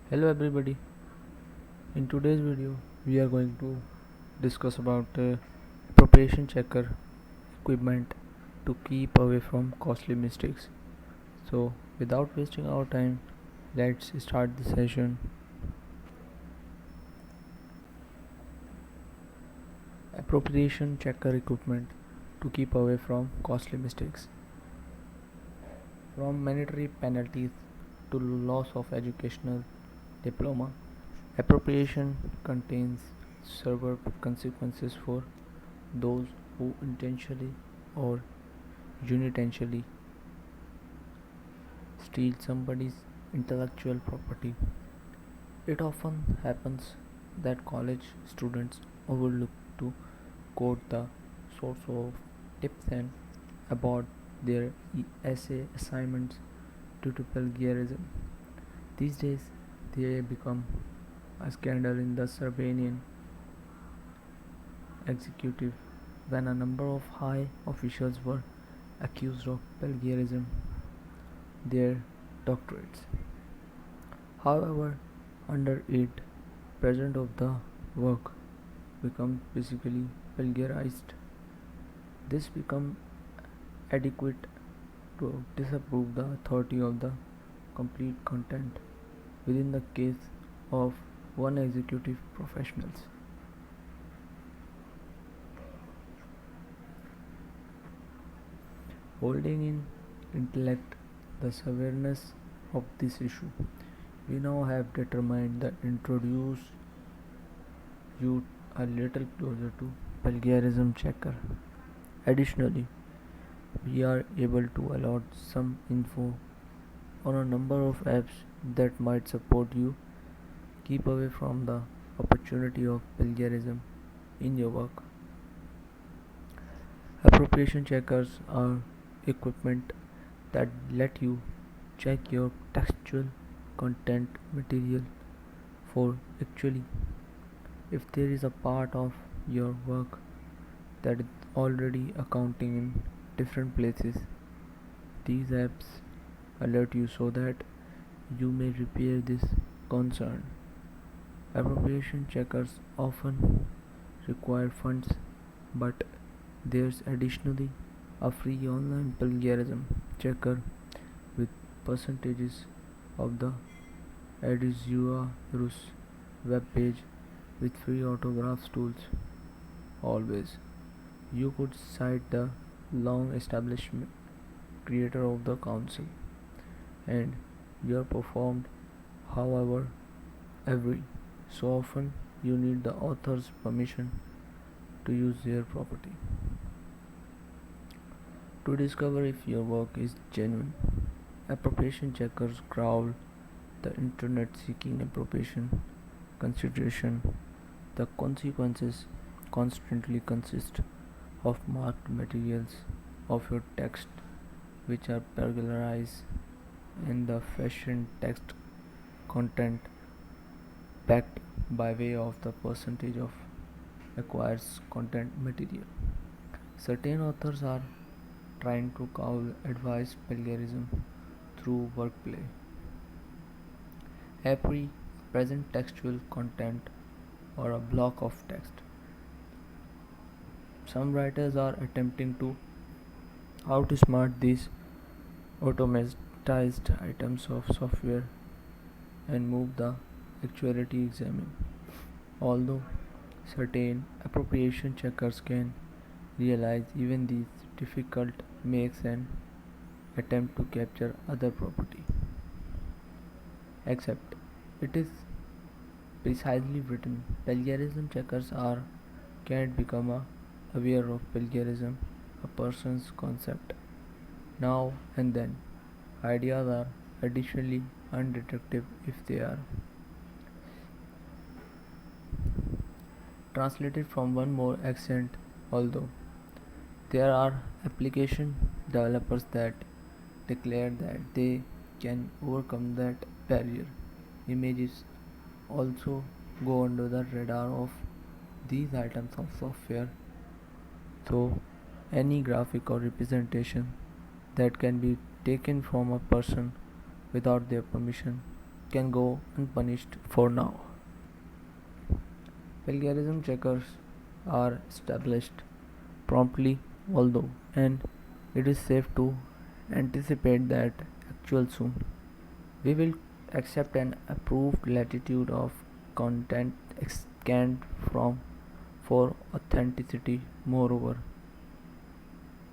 Hello everybody. In today's video we are going to discuss about appropriation checker equipment to keep away from costly mistakes. So without wasting our time, let's start the session. Appropriation checker equipment to keep away from costly mistakes. From mandatory penalties to loss of educational diploma, appropriation contains severe consequences for those who intentionally or unintentionally steal somebody's intellectual property. It often happens that college students overlook to quote the source of tips and about their essay assignments due to plagiarism. These days, they become a scandal in the Serbian executive when a number of high officials were accused of plagiarism their doctorates. However, under it, present of the work becomes basically plagiarized. This becomes adequate to disapprove the authority of the complete content within the case of one executive professionals. Holding in intellect the severeness of this issue, we now have determined that introduce you a little closer to plagiarism checker. Additionally, we are able to allot some info on a number of apps that might support you keep away from the opportunity of plagiarism in your work. Appropriation checkers are equipment that let you check your textual content material for actually if there is a part of your work that is already accounting in different places. These apps alert you so that you may repair this concern. Appropriation checkers often require funds, but there's additionally a free online plagiarism checker with percentages of the Edizurus web page with free autographs tools. Always, you could cite the long establishment creator of the council, and you are performed. However, every so often you need the author's permission to use their property. To discover if your work is genuine, appropriation checkers crawl the internet seeking appropriation consideration. The consequences constantly consist of marked materials of your text which are plagiarized in the fashion text content backed by way of the percentage of acquires content material. Certain authors are trying to cowl advice plagiarism through wordplay. Every present textual content or a block of text. Some writers are attempting to outsmart these automatized items of software and move the actuality examine. Although certain appropriation checkers can realize even these difficult makes an attempt to capture other property. Except it is precisely written plagiarism checkers are can't become aware of plagiarism a person's concept now and then. Ideas are additionally undetective if they are translated from one more accent, although there are application developers that declare that they can overcome that barrier. Images also go under the radar of these items of software, so any graphic or representation that can be taken from a person without their permission can go unpunished for now. Plagiarism checkers are established promptly, although, and it is safe to anticipate that actual soon. We will accept an approved latitude of content scanned from for authenticity. Moreover,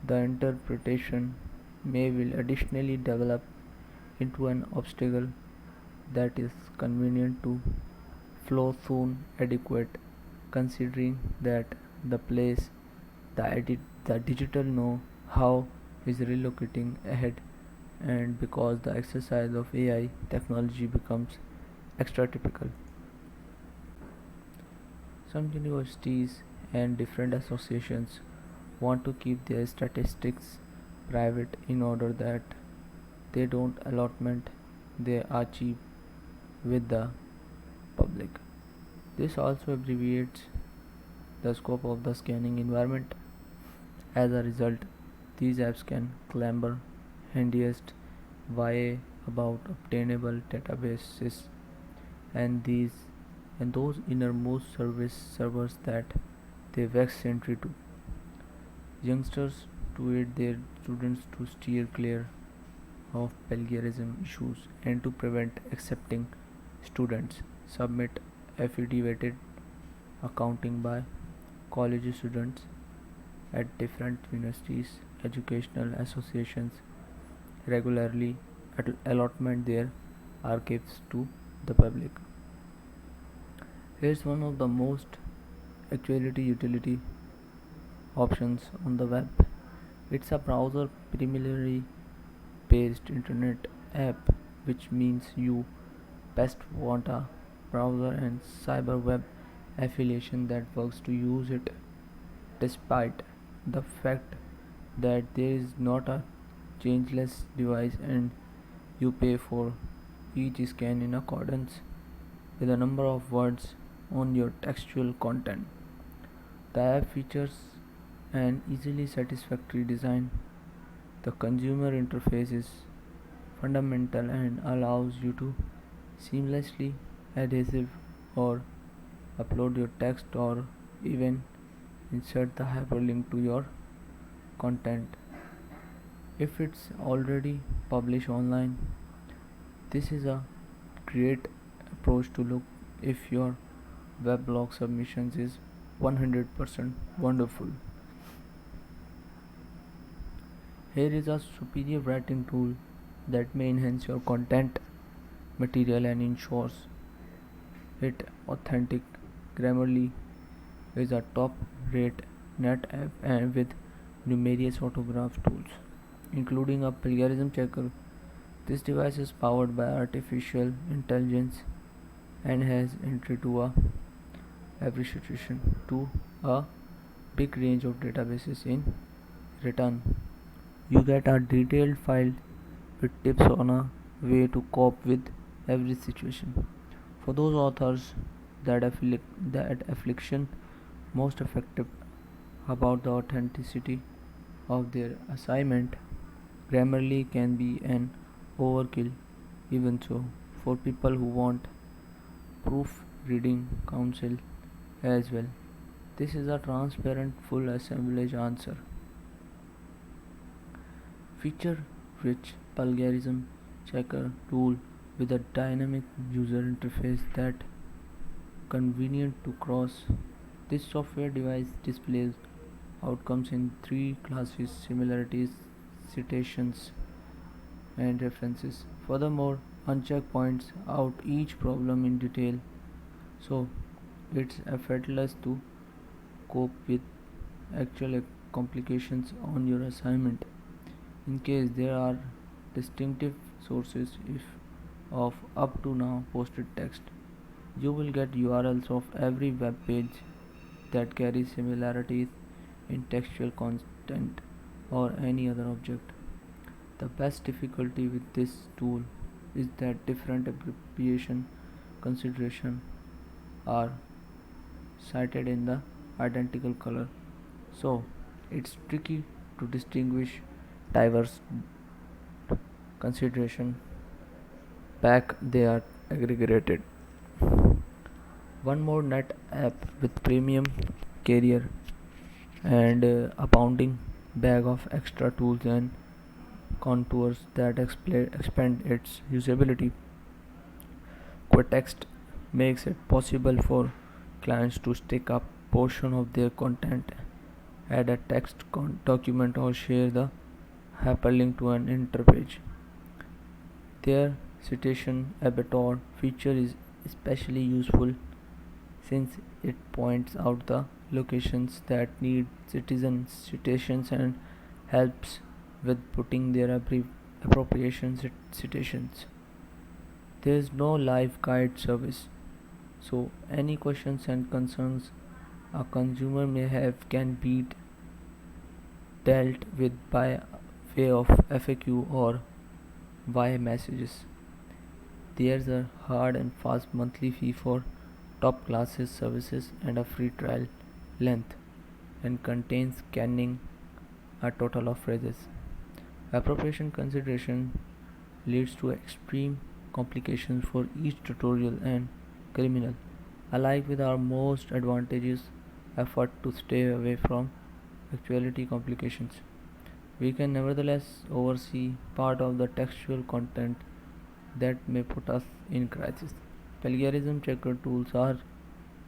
the interpretation may will additionally develop into an obstacle that is convenient to flow soon adequate, considering that the place the digital know how is relocating ahead, and because the exercise of AI technology becomes extra typical. Some universities and different associations want to keep their statistics private in order that they don't allotment they achieve with the public. This also abbreviates the scope of the scanning environment. As a result, these apps can clamber handiest YA about obtainable databases and these and those innermost service servers that they vex entry to. Youngsters to aid their students to steer clear of plagiarism issues and to prevent accepting students submit affidavit accounting by college students at different universities educational associations regularly allotment their archives to the public. Here's one of the most actuality utility options on the web. It's a browser primarily based internet app, which means you best want a browser and cyber web affiliation that works to use it, despite the fact that there is not a changeless device and you pay for each scan in accordance with the number of words on your textual content. The app features an easily satisfactory design. The consumer interface is fundamental and allows you to seamlessly adhesive or upload your text or even insert the hyperlink to your content if it's already published online. This is a great approach to look if your weblog submissions is 100% wonderful. Here is a superior writing tool that may enhance your content material and ensures it authentic. Grammarly is a top rate net app and with numerous autograph tools, including a plagiarism checker. This device is powered by artificial intelligence and has entry to a appreciation to a big range of databases in return. You get a detailed file with tips on a way to cope with every situation. For those authors that affliction most effective about the authenticity of their assignment, Grammarly can be an overkill. Even so, for people who want proofreading counsel as well, this is a transparent full assemblage answer. Feature rich plagiarism checker tool with a dynamic user interface that convenient to cross. This software device displays outcomes in three classes similarities, citations, and references. Furthermore, uncheck points out each problem in detail, so it's effortless to cope with actual complications on your assignment. In case there are distinctive sources if of up to now posted text, you will get URLs of every web page that carries similarities in textual content or any other object. The best difficulty with this tool is that different abbreviation consideration are cited in the identical color, so it's tricky to distinguish diverse consideration back their aggregated. One more net app with premium carrier and abounding bag of extra tools and contours that expand its usability. Quetext makes it possible for clients to stick a portion of their content, add a text document, or share the hyperlink to an interpage. Their citation abattoir feature is especially useful since it points out the locations that need citizen citations and helps with putting their appropriation citations. There is no live guide service, so any questions and concerns a consumer may have can be dealt with by way of FAQ or via messages. There's a hard and fast monthly fee for top classes services and a free trial length and contains scanning a total of phrases. Appropriation consideration leads to extreme complications for each tutorial and criminal alike with our most advantageous effort to stay away from actuality complications. We can nevertheless oversee part of the textual content that may put us in crisis. Plagiarism checker tools are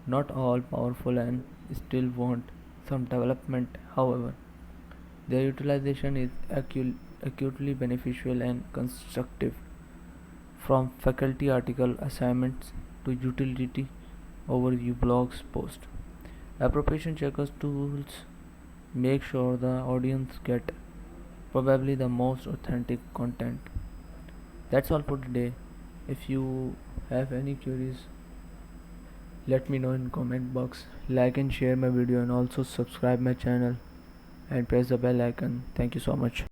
not all powerful and still want some development. However, their utilization is acutely beneficial and constructive, from faculty article assignments to utility overview blogs post. Appropriation checkers tools make sure the audience get probably the most authentic content. That's all for today. If you have any queries, let me know in comment box. Like and share my video and also subscribe my channel and press the bell icon. Thank you so much.